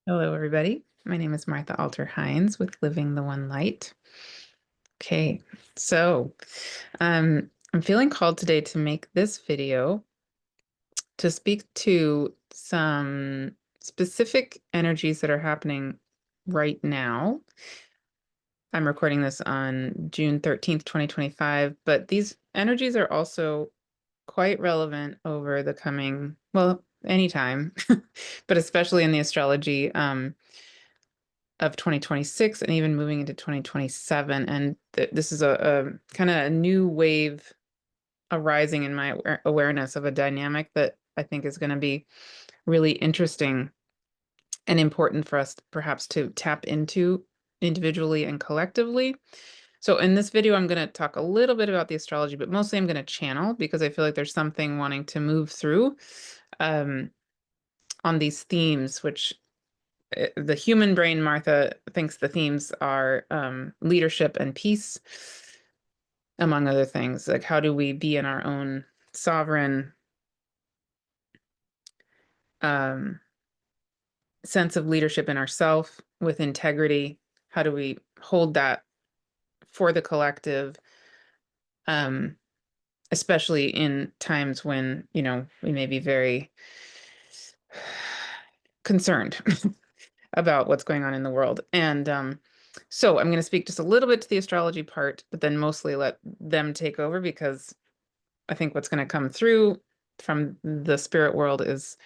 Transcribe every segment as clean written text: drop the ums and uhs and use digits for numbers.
Hello, everybody. My name is Martha Alter Hines with Living the One Light. Okay, so I'm feeling called today to make this video to speak to some specific energies that are happening right now. I'm recording this on June 13th, 2025, but these energies are also quite relevant over the coming, well, anytime, but especially in the astrology of 2026 and even moving into 2027. And this is a kind of a new wave arising in my awareness of a dynamic that I think is going to be really interesting and important for us perhaps to tap into individually and collectively. So in this video, I'm going to talk a little bit about the astrology, but mostly I'm going to channel because I feel like there's something wanting to move through um, on these themes, which the human brain, Martha, thinks the themes are leadership and peace, among other things. Like, how do we be in our own sovereign um, sense of leadership in ourself with integrity? How do we hold that for the collective, um, especially in times when, we may be very concerned about what's going on in the world. And so I'm going to speak just a little bit to the astrology part, but then mostly let them take over because I think what's going to come through from the spirit world is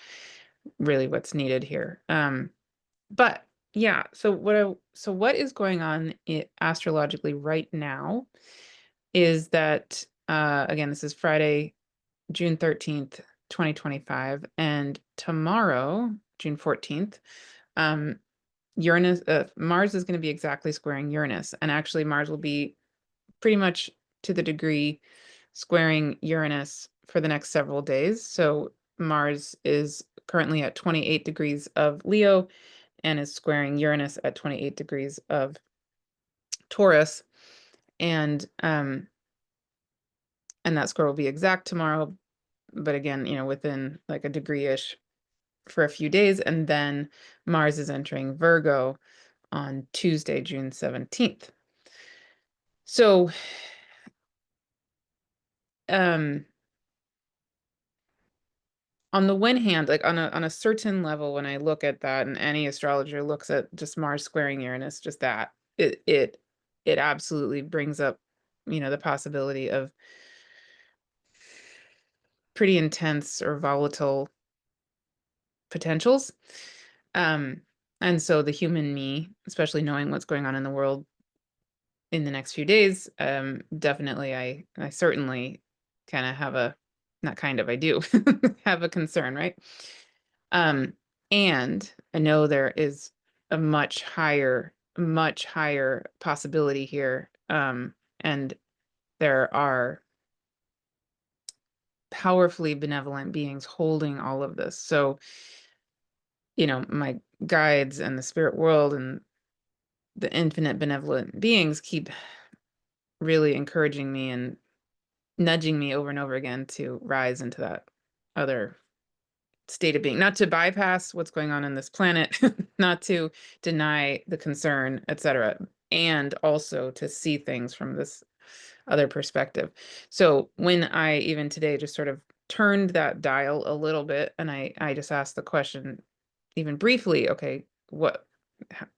really what's needed here. But yeah, so what is going on astrologically right now is that again, this is Friday, June 13th, 2025, and tomorrow, June 14th, um, Mars is going to be exactly squaring Uranus, and actually Mars will be pretty much to the degree squaring Uranus for the next several days. So Mars is currently at 28 degrees of Leo and is squaring Uranus at 28 degrees of Taurus. And that square will be exact tomorrow, but again, within like a degree-ish for a few days. And then Mars is entering Virgo on Tuesday, June 17th. So, um, on the one hand, like on a certain level, when I look at that, and any astrologer looks at just Mars squaring Uranus, just that, it absolutely brings up, the possibility of pretty intense or volatile potentials. Um, and so the human me, especially knowing what's going on in the world in the next few days, definitely I certainly kind of have a, not kind of, I do have a concern, right? Um, and I know there is a much higher possibility here. And there are powerfully benevolent beings holding all of this. So, my guides and the spirit world and the infinite benevolent beings keep really encouraging me and nudging me over and over again to rise into that other state of being, not to bypass what's going on this planet, not to deny the concern, etc., and also to see things from this other perspective. So when I even today just sort of turned that dial a little bit and I just asked the question even briefly, okay, what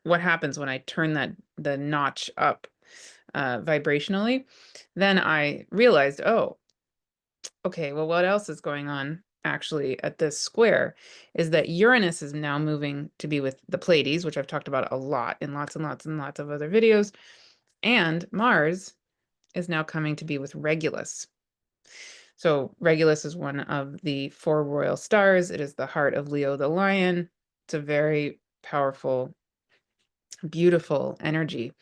happens when I turn the notch up vibrationally? Then I realized, oh, okay, well, what else is going on actually at this square is that Uranus is now moving to be with the Pleiades, which I've talked about a lot in lots and lots and lots of other videos. And Mars is now coming to be with Regulus. So Regulus is one of the four royal stars. It is the heart of Leo the lion. It's a very powerful, beautiful energy.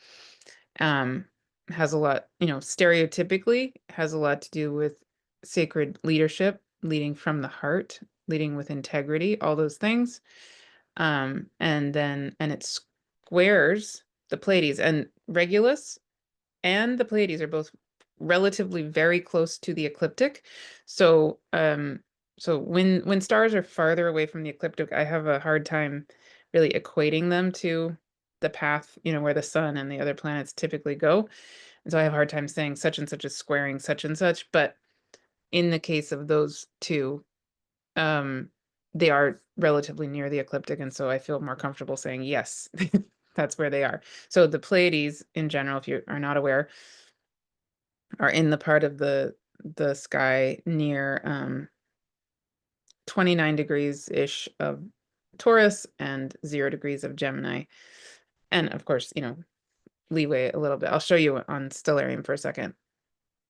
Has a lot, stereotypically has a lot to do with sacred leadership, leading from the heart, leading with integrity, all those things. And it squares the Pleiades, and Regulus and the Pleiades are both relatively very close to the ecliptic. So, so when stars are farther away from the ecliptic, I have a hard time really equating them to the path, where the sun and the other planets typically go. And so I have a hard time saying such and such is squaring such and such, but in the case of those two, they are relatively near the ecliptic, and so I feel more comfortable saying yes, that's where they are. So the Pleiades in general, if you are not aware, are in the part of the sky near 29 degrees-ish of Taurus and 0 degrees of Gemini. And of course, leeway a little bit. I'll show you on stellarium for a second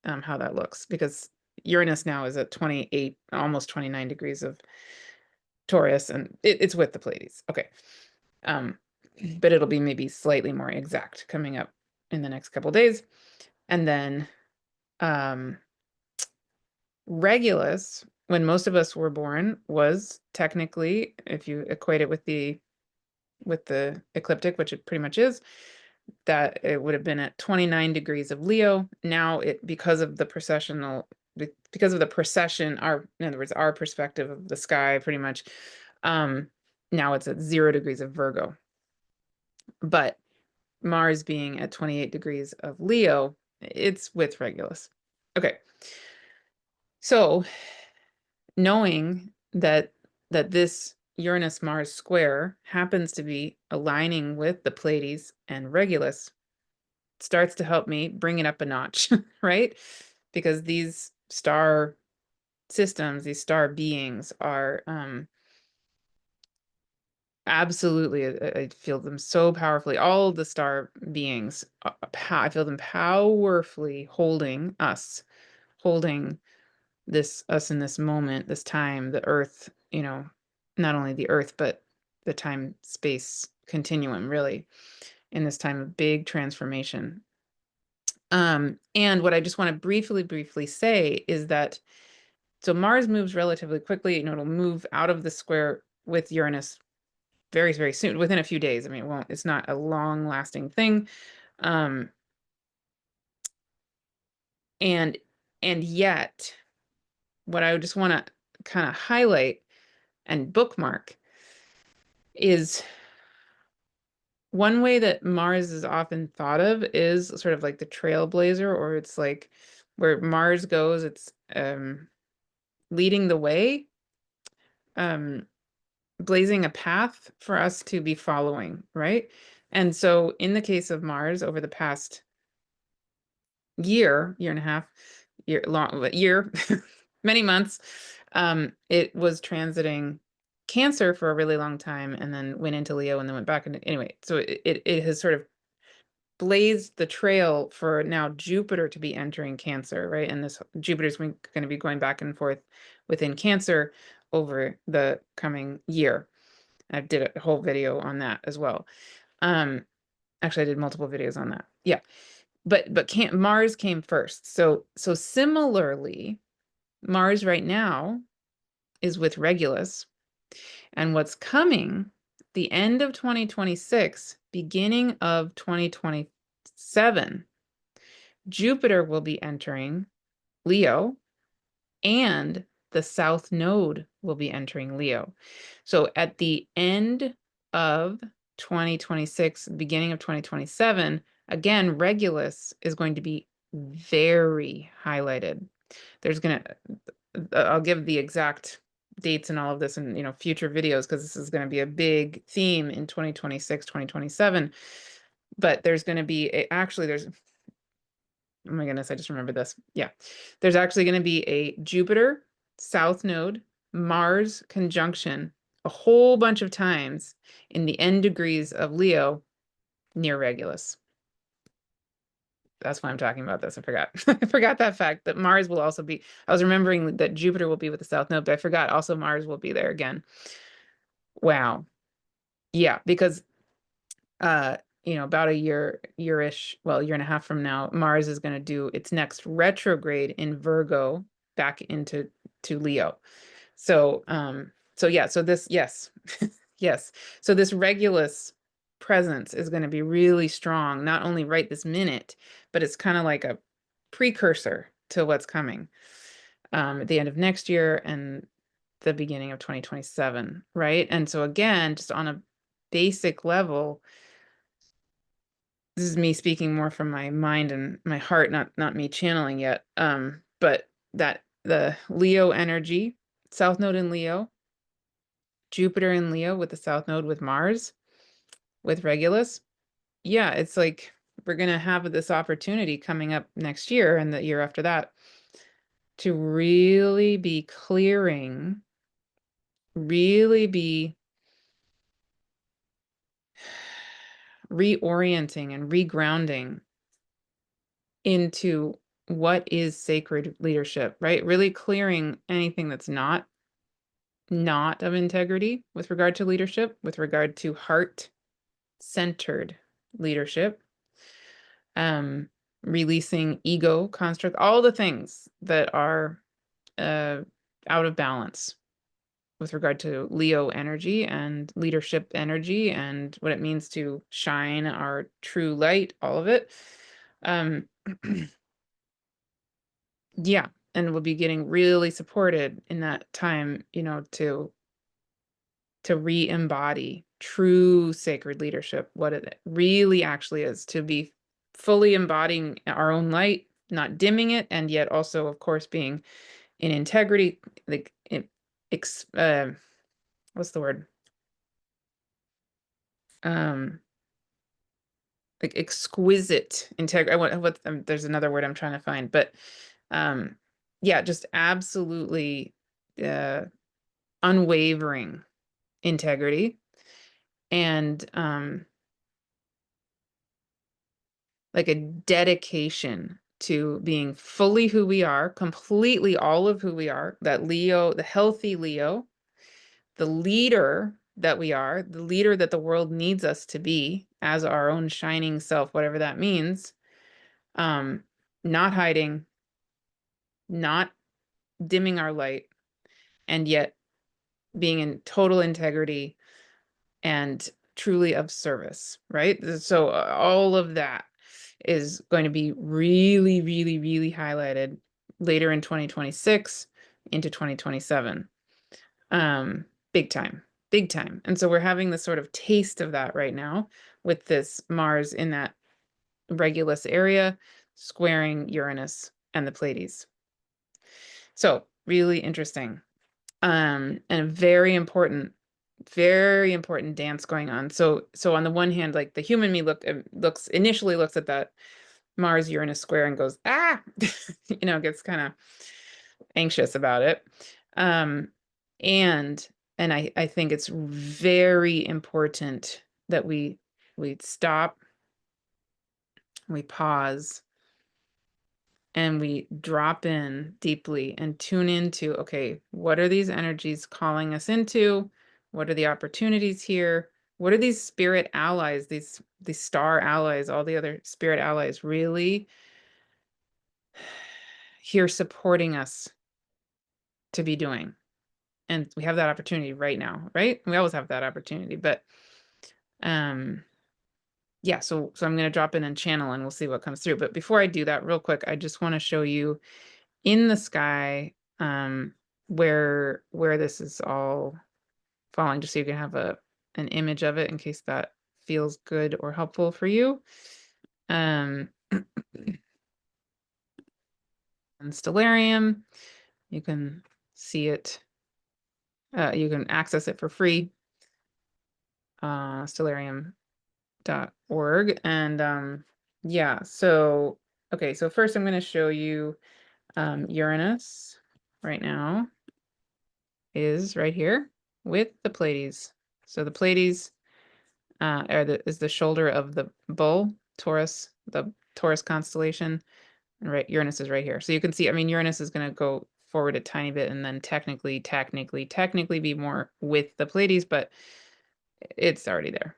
how that looks, because Uranus now is at 28, almost 29 degrees of Taurus, and it's with the Pleiades. Okay. But it'll be maybe slightly more exact coming up in the next couple days. And then Regulus, when most of us were born, was technically, if you equate it with the ecliptic, which it pretty much is, that it would have been at 29 degrees of Leo. Now because of the precession, in other words, our perspective of the sky, pretty much, now it's at 0 degrees of Virgo. But Mars being at 28 degrees of Leo, it's with Regulus. Okay. So knowing that this Uranus-Mars square happens to be aligning with the Pleiades and Regulus starts to help me bring it up a notch, right? Because these star systems, these star beings are absolutely, I feel them so powerfully. All the star beings, I feel them powerfully holding us, holding us in this moment, this time, the Earth, not only the Earth, but the time-space continuum, really, in this time of big transformation. And what I just want to briefly say is that, so Mars moves relatively quickly, it'll move out of the square with Uranus very, very soon, within a few days. I mean, it's not a long lasting thing. And yet, what I just want to kind of highlight and bookmark is one way that Mars is often thought of is sort of like the trailblazer, or it's like where Mars goes, it's leading the way, blazing a path for us to be following, right? And so in the case of Mars, over the past year and a half, many months, it was transiting Cancer for a really long time, and then went into Leo, and then went back into, anyway, so it has sort of blazed the trail for now Jupiter to be entering Cancer, right? And this Jupiter's going to be going back and forth within Cancer over the coming year. I did a whole video on that as well. Actually, I did multiple videos on that. Yeah. But Mars came first. So similarly, Mars right now is with Regulus, and what's coming, the end of 2026, beginning of 2027, Jupiter will be entering Leo, and the South Node will be entering Leo. So at the end of 2026, beginning of 2027, again, Regulus is going to be very highlighted. I'll give the exact dates and all of this in future videos, because this is going to be a big theme in 2026, 2027. But there's going to be oh my goodness, I just remembered this. Yeah, there's actually going to be a Jupiter South Node Mars conjunction a whole bunch of times in the end degrees of Leo near Regulus. That's why I'm talking about this. I forgot. I forgot that fact, that Mars will also be, I was remembering that Jupiter will be with the South Node, but I forgot also Mars will be there again. Wow. Yeah, because about a year-ish, well, year and a half from now, Mars is going to do its next retrograde in Virgo back into Leo. So yeah, so this, yes, yes. So this Regulus presence is going to be really strong, not only right this minute, but it's kind of like a precursor to what's coming at the end of next year and the beginning of 2027, right? And so again, just on a basic level, this is me speaking more from my mind and my heart, not me channeling yet. But that the Leo energy, South Node in Leo, Jupiter in Leo with the South Node with Mars, with Regulus. Yeah, it's like we're gonna have this opportunity coming up next year and the year after that to really be clearing, really be reorienting and regrounding into what is sacred leadership, right? Really clearing anything that's not of integrity with regard to leadership, with regard to heart-centered leadership, releasing ego construct, all the things that are out of balance with regard to Leo energy and leadership energy and what it means to shine our true light, all of it. Yeah, and we'll be getting really supported in that time, to re-embody true sacred leadership, what it really actually is, to be fully embodying our own light, not dimming it, and yet also, of course, being in integrity, like what's the word? Um, like exquisite integrity. There's another word I'm trying to find, but yeah, just absolutely unwavering integrity and like a dedication to being fully who we are, completely all of who we are, that Leo, the healthy Leo, the leader that we are, the leader that the world needs us to be as our own shining self, whatever that means. Not hiding, not dimming our light, and yet being in total integrity and truly of service, right? So all of that is going to be really, really, really highlighted later in 2026 into 2027. Big time, big time. And so we're having this sort of taste of that right now with this Mars in that Regulus area, squaring Uranus and the Pleiades. So really interesting. And a very important dance going on. So on the one hand, like the human me initially looks at that Mars Uranus square and goes, ah, gets kind of anxious about it. And I think it's very important that we stop, we pause, and we drop in deeply and tune into, okay, what are these energies calling us into? What are the opportunities here? What are these spirit allies, these star allies, all the other spirit allies really here supporting us to be doing? And we have that opportunity right now, right? We always have that opportunity, but yeah, so I'm going to drop in and channel and we'll see what comes through. But before I do that, real quick, I just want to show you in the sky where this is all falling, just so you can have an image of it in case that feels good or helpful for you. And Stellarium, you can see it, you can access it for free, stellarium.org. And yeah, so okay, so first I'm going to show you Uranus right now is right here with the Pleiades. So the Pleiades is the shoulder of the bull, Taurus, the Taurus constellation, and right, Uranus is right here. So you can see, I mean, Uranus is going to go forward a tiny bit and then technically be more with the Pleiades, but it's already there.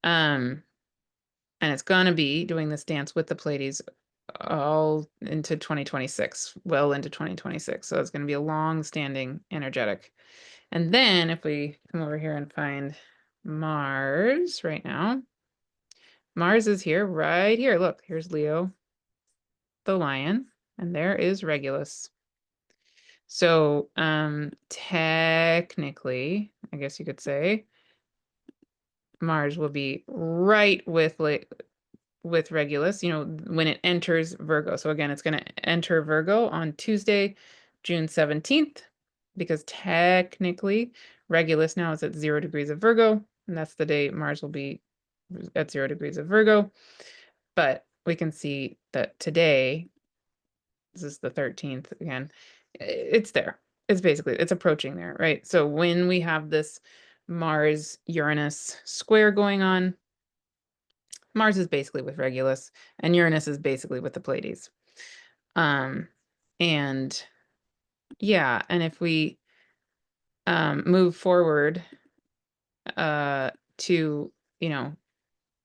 And it's going to be doing this dance with the Pleiades all into 2026, well into 2026. So it's going to be a long-standing energetic. And then if we come over here and find Mars right now, Mars is here, right here. Look, here's Leo, the lion, and there is Regulus. So technically, I guess you could say, Mars will be right with Regulus, when it enters Virgo. So again, it's going to enter Virgo on Tuesday, June 17th, because technically Regulus now is at 0 degrees of Virgo, and that's the day Mars will be at 0 degrees of Virgo. But we can see that today, this is the 13th again, it's there. It's approaching there, right? So when we have this Mars-Uranus square going on, Mars is basically with Regulus, and Uranus is basically with the Pleiades. And yeah, and if we move forward to,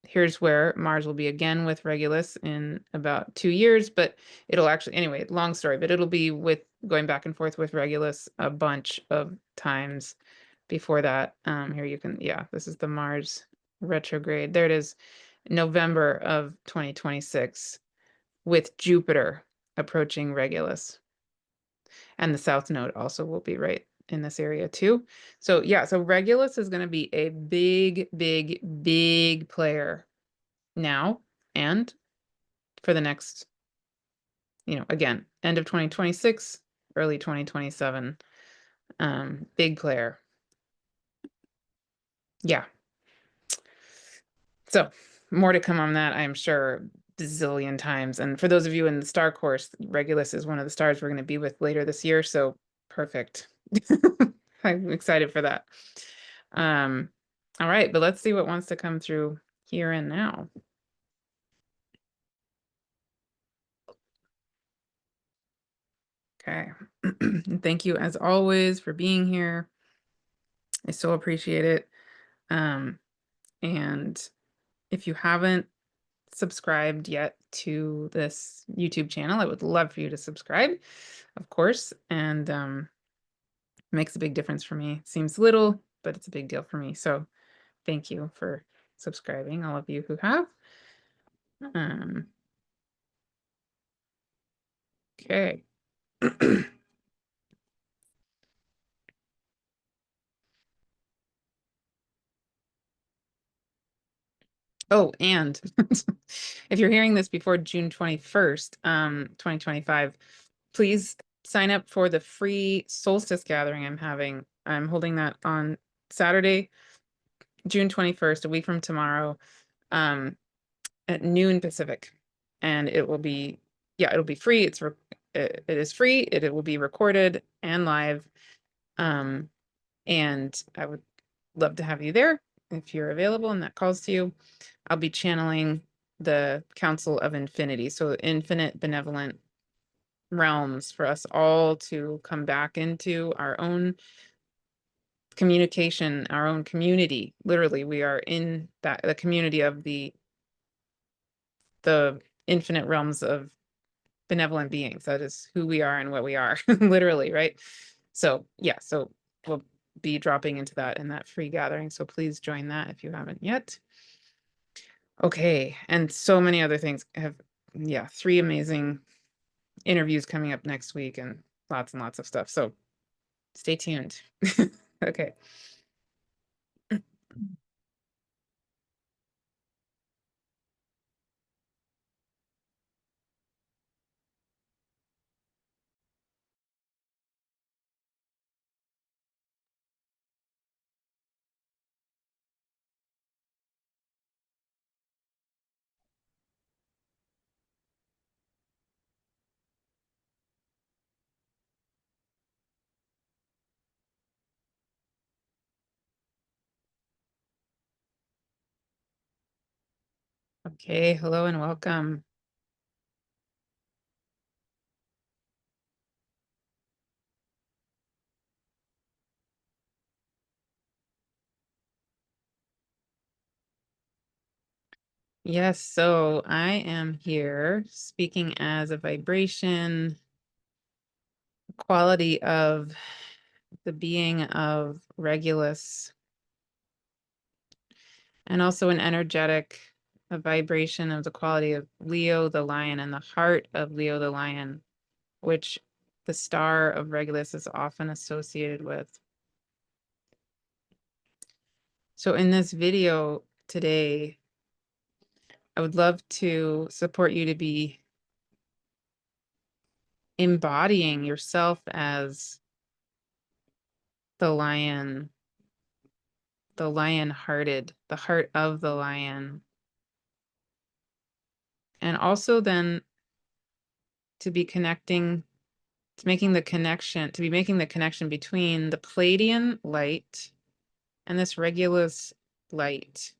here's where Mars will be again with Regulus in about 2 years, but it'll actually, anyway, long story, but it'll be with going back and forth with Regulus a bunch of times before that. Here you can, yeah, this is the Mars retrograde. There it is, November of 2026 with Jupiter approaching Regulus. And the South Node also will be right in this area too. So yeah, so Regulus is going to be a big, big, big player now and for the next, again, end of 2026, early 2027, big player. Yeah. So more to come on that, I'm sure, bazillion times. And for those of you in the star course, Regulus is one of the stars we're going to be with later this year. So perfect. I'm excited for that. All right, but let's see what wants to come through here and now. Okay. Thank you as always for being here. I so appreciate it. And if you haven't subscribed yet to this YouTube channel, I would love for you to subscribe, of course. And makes a big difference for me. Seems little, but it's a big deal for me. So thank you for subscribing, all of you who have. Okay. Oh, and if you're hearing this before June 21st, 2025, please sign up for the free solstice gathering I'm having. I'm holding that on Saturday, June 21st, a week from tomorrow, at noon Pacific. And it will be, yeah, it'll be free. It is free. It will be recorded and live. And I would love to have you there if you're available and that calls to you. I'll be channeling the Council of Infinity, so infinite benevolent realms for us all to come back into our own communication, our own community. Literally, we are in the community of the infinite realms of benevolent beings. That is who we are and what we are, literally, right? So yeah, so we'll be dropping into that in that free gathering. So please join that if you haven't yet. Okay, and so many other things have, yeah, 3 amazing interviews coming up next week and lots of stuff. So stay tuned. Okay. Okay, hello and welcome. Yes, so I am here speaking as a vibration quality of the being of Regulus, and also an energetic, a vibration of the quality of Leo the lion and the heart of Leo the lion, which the star of Regulus is often associated with. So in this video today, I would love to support you to be embodying yourself as the lion-hearted, the heart of the lion. And also then to be making the connection between the Pleiadian light and this Regulus light.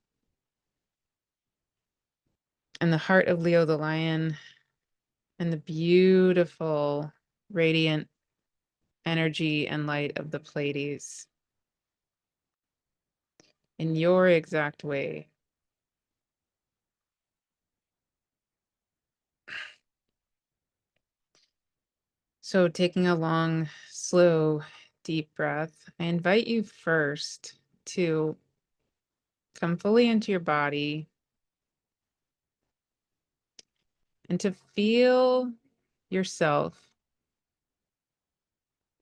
And the heart of Leo the lion and the beautiful radiant energy and light of the Pleiades in your exact way. So taking a long, slow, deep breath, I invite you first to come fully into your body and to feel yourself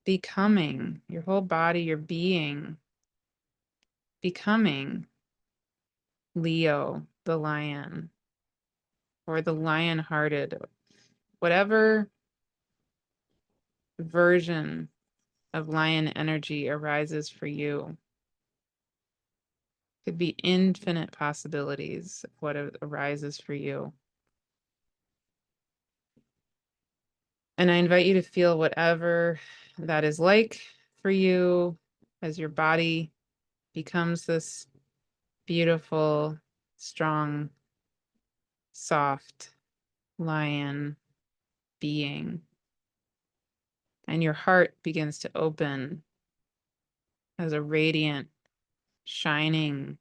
becoming, your whole body, your being, becoming Leo, the lion, or the lion-hearted, whatever version of lion energy arises for you. Could be infinite possibilities of what arises for you. And I invite you to feel whatever that is like for you as your body becomes this beautiful, strong, soft lion being. And your heart begins to open as a radiant, shining,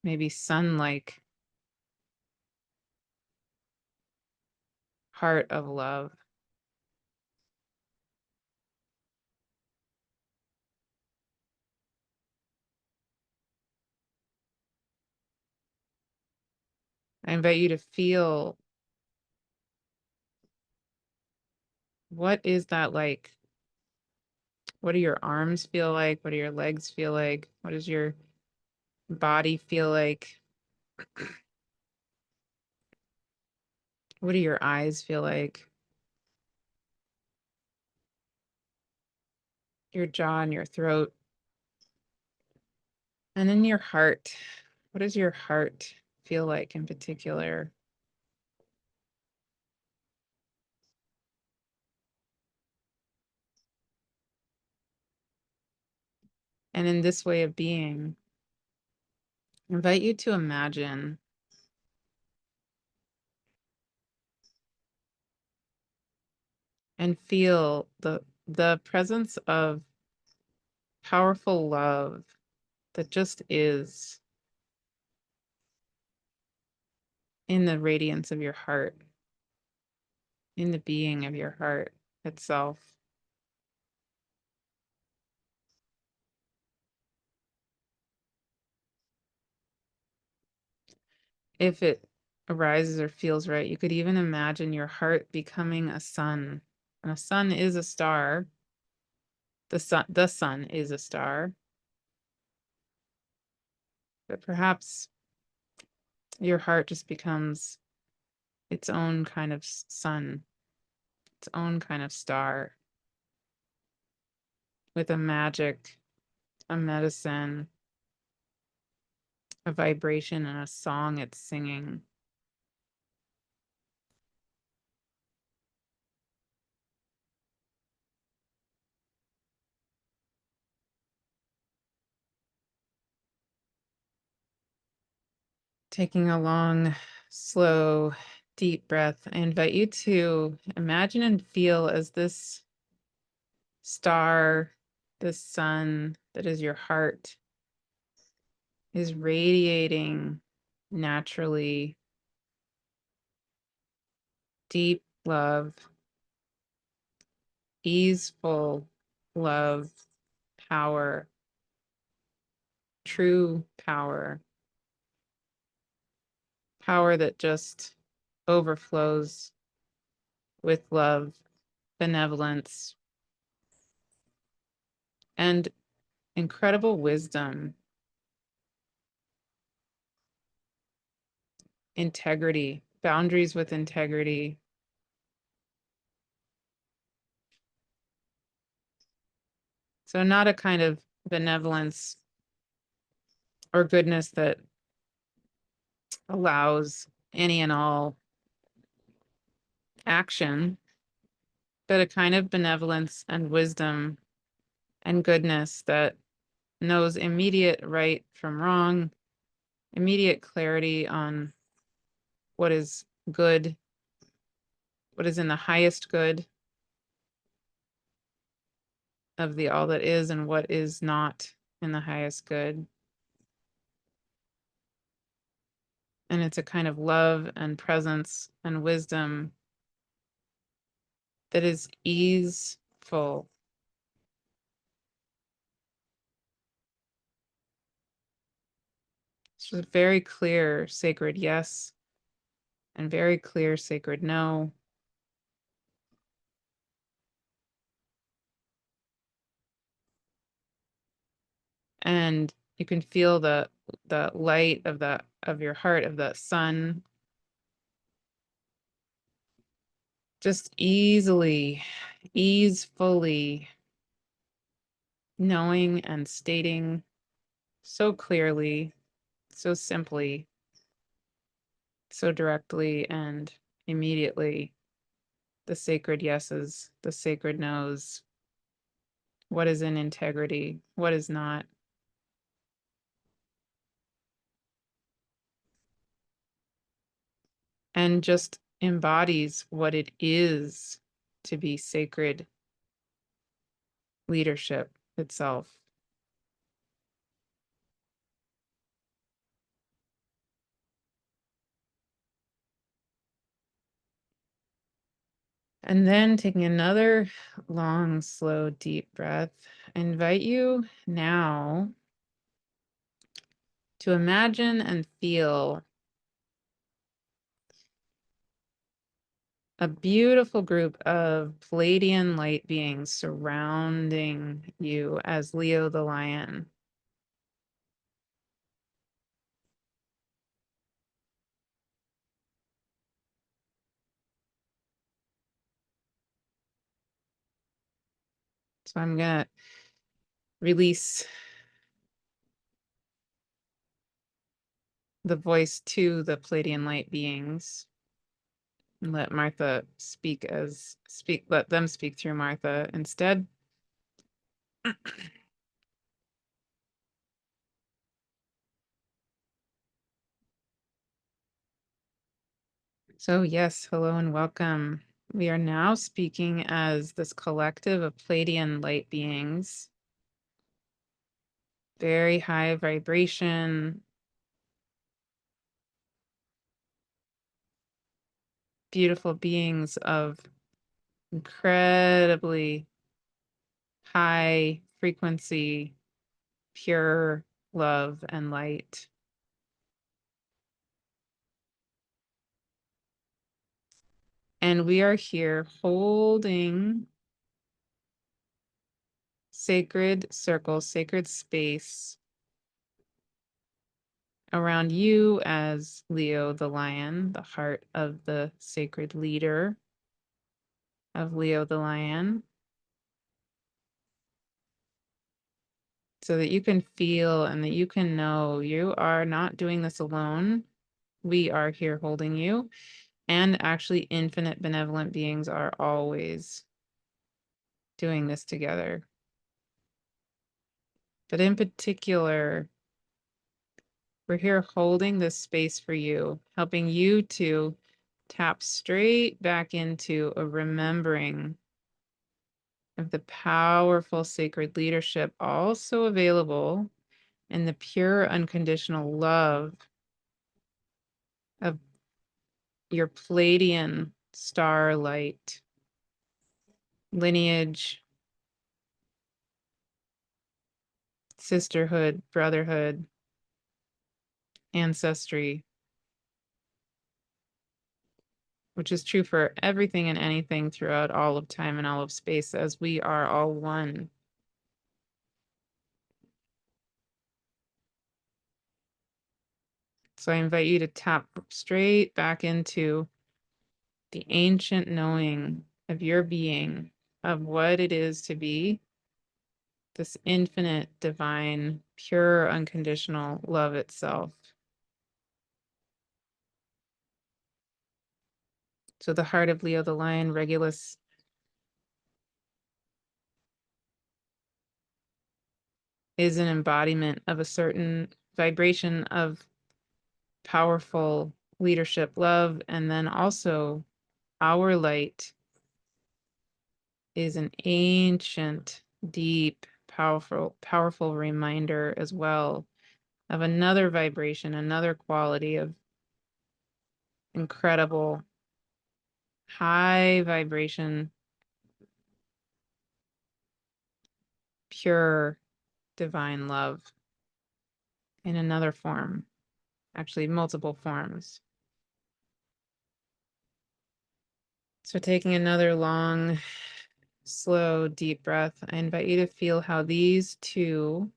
maybe sun-like heart of love. I invite you to feel, what is that like? What do your arms feel like? What do your legs feel like? What does your body feel like? What do your eyes feel like? Your jaw and your throat. And then your heart. What does your heart feel like in particular? And in this way of being, I invite you to imagine and feel the presence of powerful love that just is in the radiance of your heart, in the being of your heart itself. If it arises or feels right, you could even imagine your heart becoming a sun. And a sun is a star. The sun is a star. But perhaps your heart just becomes its own kind of sun, its own kind of star, with a magic, a medicine, a vibration, and a song it's singing. Taking a long, slow, deep breath, I invite you to imagine and feel as this star, this sun that is your heart, is radiating naturally deep love, easeful love, power, true power, power that just overflows with love, benevolence, and incredible wisdom. integrity, boundaries with integrity. So not a kind of benevolence or goodness that allows any and all action, but a kind of benevolence and wisdom and goodness that knows immediate right from wrong, immediate clarity on what is good, what is in the highest good of the all that is, and what is not in the highest good. And it's a kind of love and presence and wisdom that is easeful. It's just very clear, sacred yes, and very clear, sacred no. And you can feel the light of your heart, of the sun, just easefully knowing and stating so clearly, so simply, so directly and immediately the sacred yeses, the sacred no's, what is in integrity, what is not. And just embodies what it is to be sacred leadership itself. And then taking another long, slow, deep breath, I invite you now to imagine and feel a beautiful group of Pleiadian light beings surrounding you as Leo the lion. So I'm going to release the voice to the Pleiadian light beings and let Martha let them speak through Martha instead. So yes, hello and welcome. We are now speaking as this collective of Pleiadian light beings, very high vibration, beautiful beings of incredibly high frequency, pure love and light. And we are here holding sacred circles, sacred space around you as Leo the lion, the heart of the sacred leader of Leo the lion, so that you can feel and that you can know you are not doing this alone. We are here holding you, and actually infinite benevolent beings are always doing this together. But in particular, we're here holding this space for you, helping you to tap straight back into a remembering of the powerful sacred leadership also available in the pure unconditional love of your Pleiadian starlight lineage, sisterhood, brotherhood, ancestry, which is true for everything and anything throughout all of time and all of space, as we are all one. So I invite you to tap straight back into the ancient knowing of your being, of what it is to be this infinite, divine, pure, unconditional love itself. So the heart of Leo the lion, Regulus, is an embodiment of a certain vibration of powerful leadership, love, and then also our light is an ancient, deep, powerful reminder as well of another vibration, another quality of incredible high vibration, pure divine love in another form, actually multiple forms. So taking another long, slow, deep breath, I invite you to feel how these two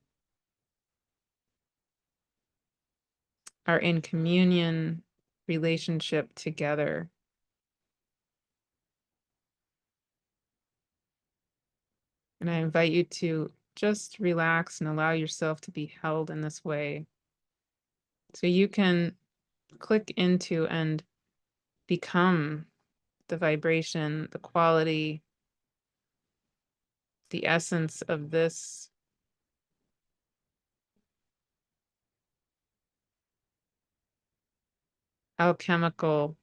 are in communion, relationship together. And I invite you to just relax and allow yourself to be held in this way. So you can click into and become the vibration, the quality, the essence of this alchemical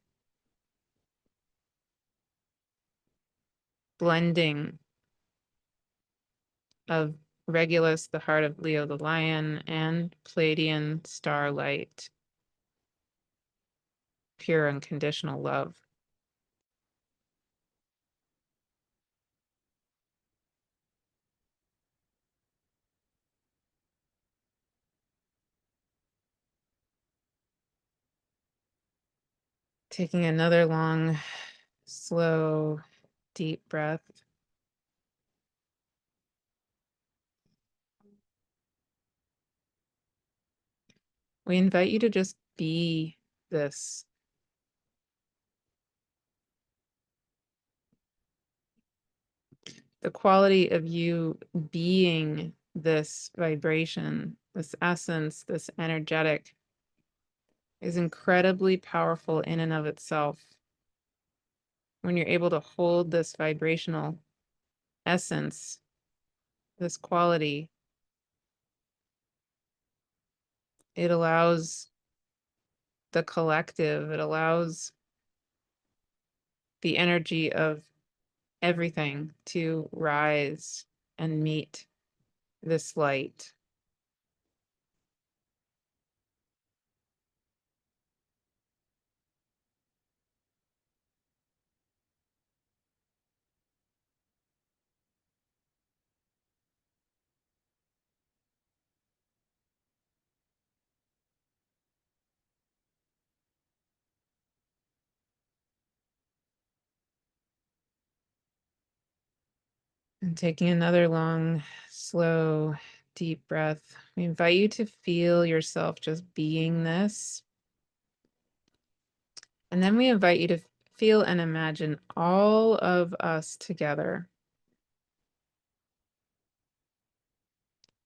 blending of Regulus, the heart of Leo the lion, and Pleiadian starlight, pure unconditional love. Taking another long, slow, deep breath. We invite you to just be this. The quality of you being this vibration, this essence, this energetic is incredibly powerful in and of itself. When you're able to hold this vibrational essence, this quality, it allows the collective, it allows the energy of everything to rise and meet this light. And taking another long, slow, deep breath, we invite you to feel yourself just being this. And then we invite you to feel and imagine all of us together.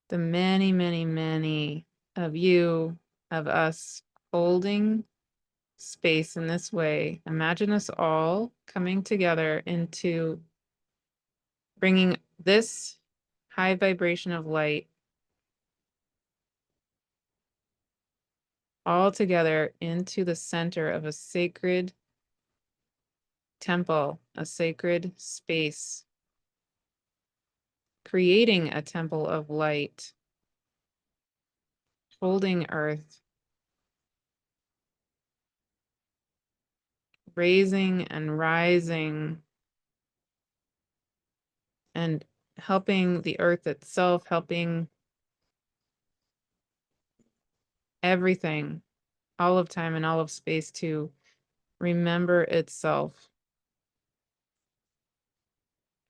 The many, many, many of you, of us holding space in this way. Imagine us all coming together into bringing this high vibration of light all together into the center of a sacred temple, a sacred space, creating a temple of light, holding earth, raising and rising, and helping the earth itself, helping everything, all of time and all of space to remember itself.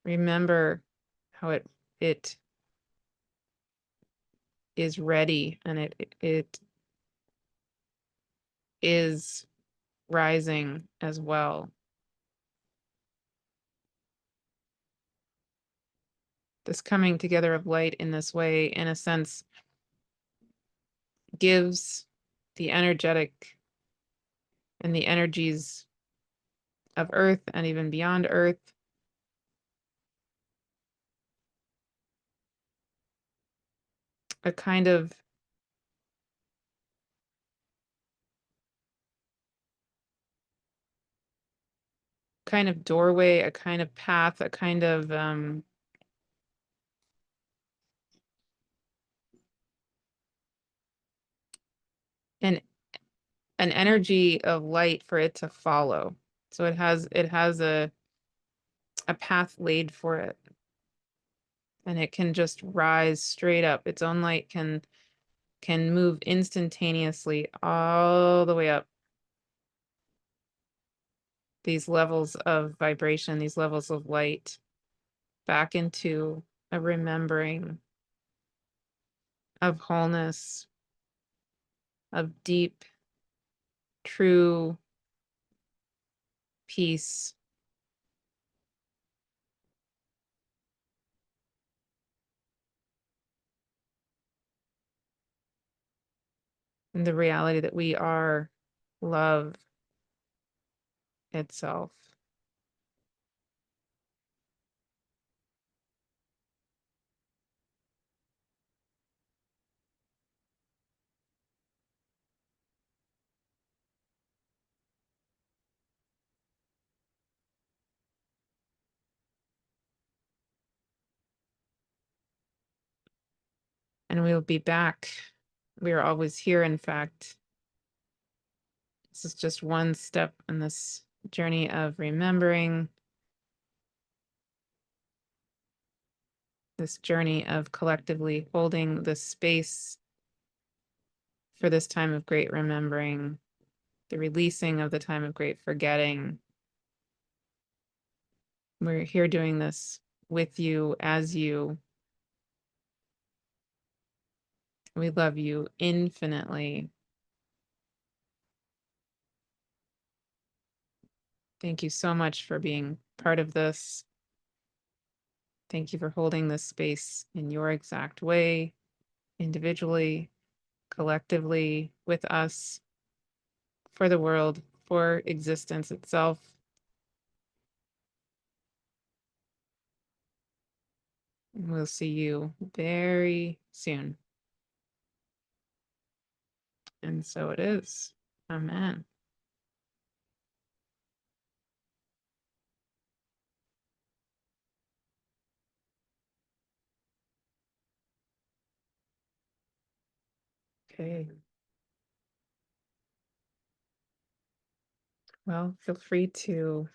Remember how it is ready and it is rising as well. This coming together of light in this way, in a sense, gives the energetic and the energies of Earth and even beyond Earth a kind of doorway, a kind of path, a kind of an energy of light for it to follow. So it has a path laid for it. And it can just rise straight up. Its own light can move instantaneously all the way up these levels of vibration, these levels of light, back into a remembering of wholeness, of deep, true peace. And the reality that we are love itself. And we will be back. We are always here, in fact. This is just one step in this journey of remembering, this journey of collectively holding the space for this time of great remembering, the releasing of the time of great forgetting. We're here doing this with you, as you. We love you infinitely. Thank you so much for being part of this. Thank you for holding this space in your exact way, individually, collectively, with us, for the world, for existence itself. And we'll see you very soon. And so it is. Amen. Okay. Well, feel free to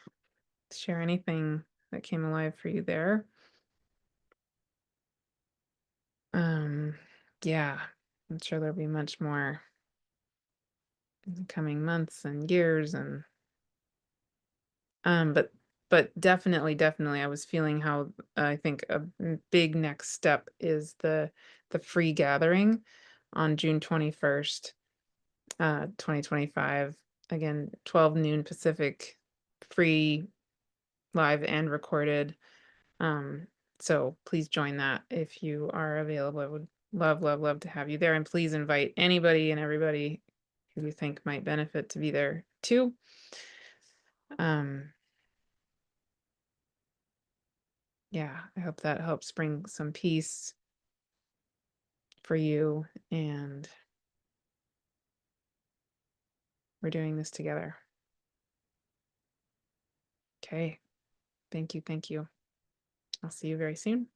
share anything that came alive for you there. Yeah, I'm sure there'll be much more in the coming months and years, and but definitely I was feeling how I think a big next step is the free gathering on June 21st, 2025. Again, 12 noon Pacific, free, live and recorded. So please join that if you are available. I would love to have you there, and please invite anybody and everybody who you think might benefit to be there too. Yeah, I hope that helps bring some peace for you, and we're doing this together. Okay. Thank you. I'll see you very soon.